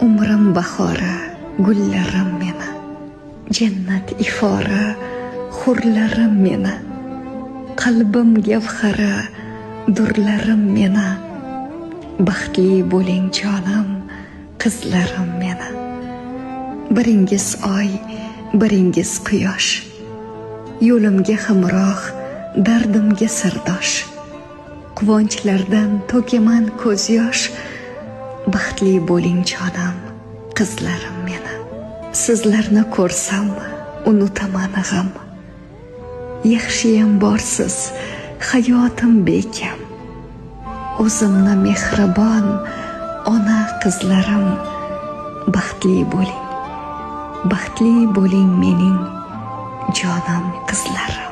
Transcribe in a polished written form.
umrim bahori, gullarim meni, jannat ifori, hurlarim meni, qalbim gavhari, durlarim meni. Baxtli bo'ling jonim, qizlarim meni. Biringiz oy, biringiz quyosh, yo'limga hamroh, dardimga sirdosh. Quvonchlardan to'kaman ko'z yosh. Baxtli bo'ling jonim, qizlarim meni. Sizlarni ko'rsam, unutaman g'am. Yaxshiyam borsiz, hayotim bekam. O'zimni mehribon ona qizlarim. Baxtli bo'ling mening jonim qizlarim.